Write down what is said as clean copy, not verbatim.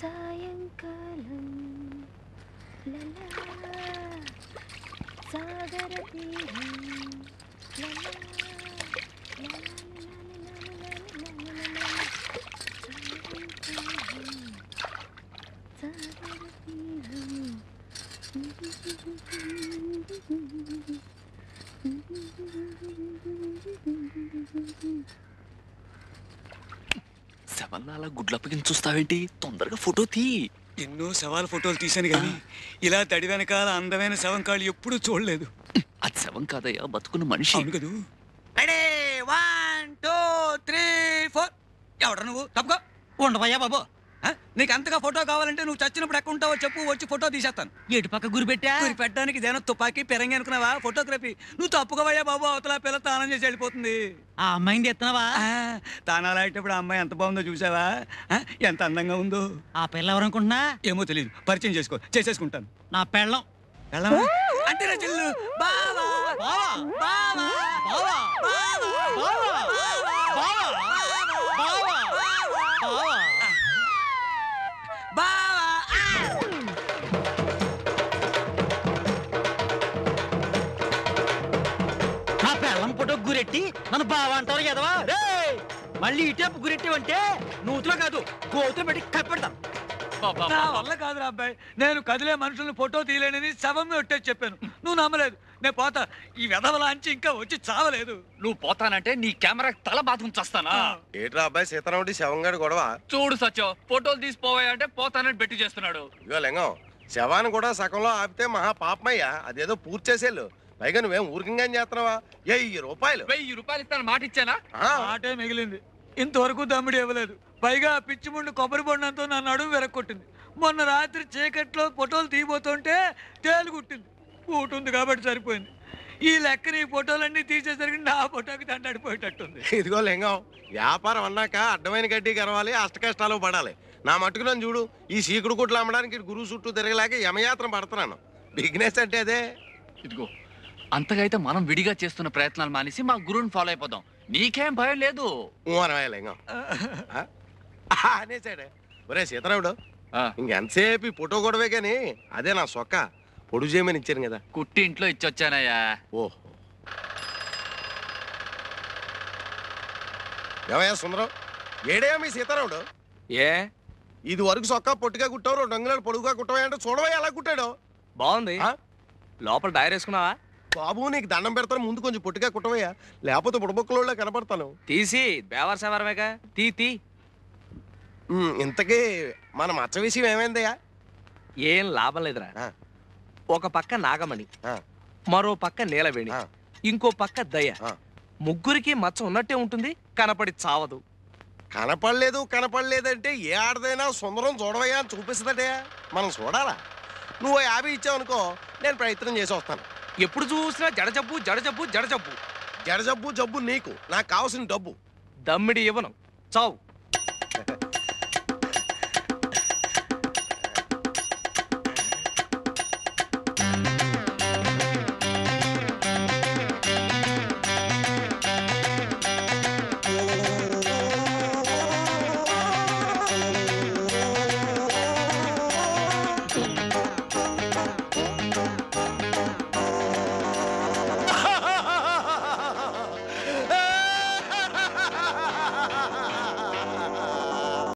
సాయంకాలం లలా సాగర తీరం లలా సాగర తీరం శవల్లా గుడ్లప్పగిని చూస్తావేంటి? తొందరగా ఫోటో తీ. ఎన్నో శవాల ఫోటోలు తీశాను కానీ ఇలా తడి వెనకాల అందమైన శవం కాళ్ళు ఎప్పుడూ చూడలేదు. అది శవం కాదయ్యా, బతుకున్న మనిషి. అవును కదూ. 1 2 3 4 ఎవడ నువ్వు? తప్పుకో. ఉండవయ్యా బాబు. నీకు అంతగా ఫోటో కావాలంటే నువ్వు చచ్చినప్పుడు ఎక్కడ ఉంటావో చెప్పు, వచ్చి ఫోటో తీసేస్తాను. ఎటు పక్క గురి పెట్టా? గురి పెట్టడానికి ఇదేనా తుపాకీ పెరంగి అనుకున్నావా? ఫోటోగ్రఫీ. నువ్వు తప్పుకోవయ్యా బాబు, అవతల పిల్ల తానం చేసి వెళ్ళిపోతుంది. ఆ అమ్మాయిని ఎత్తున్నావా? తానాలు ఆడేటప్పుడు ఆ అమ్మాయి ఎంత బాగుందో చూసావా? ఎంత అందంగా ఉందో. ఆ పిల్ల ఎవరనుకుంటున్నా? ఏమో తెలియదు, పరిచయం చేసేసుకుంటాను. నా పెళ్ళం. అంటే నా చెల్లు. బావా బావా బావా బావా బావా బావా బావా బావా బావా. నా పెళ్ళం ఫోటో గురెట్టి నన్ను బావా అంటారు కదవా? మళ్ళీ ఇటేపు గురెట్టివంటే నూతులో కాదు గోతులు పెట్టి కప్పెడతాను. నా వల్ల కాదురా అబ్బాయి, నేను కదిలే మనుషుల్ని ఫోటో తీయలేనని శవం ఒట్టేసి చెప్పాను. నువ్వు నమ్మలేదు. నేను పోతా. ఈ వెధవలాంచి ఇంకా వచ్చి చావలేదు. నువ్వు పోతానంటే నీ కెమెరా తల బాతుకుని చస్తానా? ఏట్రా అబ్బాయి సీతారాముడి శవంగాడు గొడవ? చూడు సత్యం, ఫోటోలు తీసిపోవాయంటే పోతానని బెట్టి చేస్తున్నాడు. ఇగో లింగం, శవాన్ని కూడా సగంలో ఆపితే మహా పాపమయ్యా. అదేదో పూర్తి చేసేళ్ళు. పైగా నువ్వేం ఊరికంగా చేస్తున్నావా? 1000 రూపాయలు. 1000 రూపాయలు ఇస్తాను మాట ఇచ్చానా? ఆటే మిగిలింది. ఇంతవరకు దమ్ముడి ఇవ్వలేదు. పైగా పిచ్చి ముందు కొబ్బరి బొండంతో నా నడుము వెరక్కొట్టింది. మొన్న రాత్రి చీకట్లో ఫోటోలు తీయబోతుంటే తేలు కుట్టింది. కూటుంది కాబట్టి సరిపోయింది. ఈ లెక్కన ఈ ఫోటోలన్నీ తీసేసరికి నా ఫోటోకి దండడిపోయేటట్టుంది. ఇదిగో లింగం, వ్యాపారం అన్నాక అడ్డమైన గడ్డి గరవాలి, అష్ట కష్టాలు పడాలి. నా మట్టుకు నన్ను చూడు, ఈ సీకుడు కుట్లు అమ్మడానికి గురువు చుట్టూ తిరగలేక యమయాత్ర పడుతున్నాను. బిజినెస్ అంటే అదే. ఇదిగో, అంతగా అయితే మనం విడిగా చేస్తున్న ప్రయత్నాలు మానేసి మా గురువుని ఫాలో అయిపోదాం. నీకేం భయం లేదు. లింగం అనేసాడే. ఒరే సీతారాముడు, ఇంకెంతసేపు ఈ ఫోటో గొడవే కానీ అదే నా సొక్క పొడుగు చేయమని ఇచ్చాను కదా. కుట్టి ఇంట్లో ఇచ్చొచ్చానయ్యా. ఓహో, ఏమయ్యా సుందరం, ఏడేయా మీ సీతారాముడు? ఇది వరకు సొక్క పొట్టిగా కుట్టావు, 2 అంగుళాలు పొడుగుగా కుట్టవా అంటే చూడవా ఎలా కుట్టాడు. బాగుంది. లోపల డైర్ వేసుకున్నావా? బాబు నీకు దండం పెడతాను, ముందు కొంచెం పొట్టిగా కుట్టవయ్యా, లేకపోతే బుడబొక్కలో కనపడతాను. తీసి బేవర్ సవరమేగా తీ. ఇంతకీ మన మచ్చ విషయం ఏమైందయ్యా? ఏం లాభం లేదురా. ఒక పక్క నాగమణి, మరో పక్క నీలవేణి, ఇంకో పక్క దయ. ముగ్గురికి మచ్చ ఉన్నట్టే ఉంటుంది, కనపడి చావదు. కనపడలేదంటే ఏ ఆడదైనా సుందరం చూడవయ్యా అని చూపిస్తుందటే. మనం చూడాలా? నువ్వు 50 ఇచ్చావనుకో, నేను ప్రయత్నం చేసి వస్తాను. ఎప్పుడు చూసినా జడజబ్బు జడజబ్బు జడజబ్బు. జడజబ్బు జబ్బు నీకు, నాకు కావాల్సిన డబ్బు. దమ్మిడి ఇవ్వను, చావు.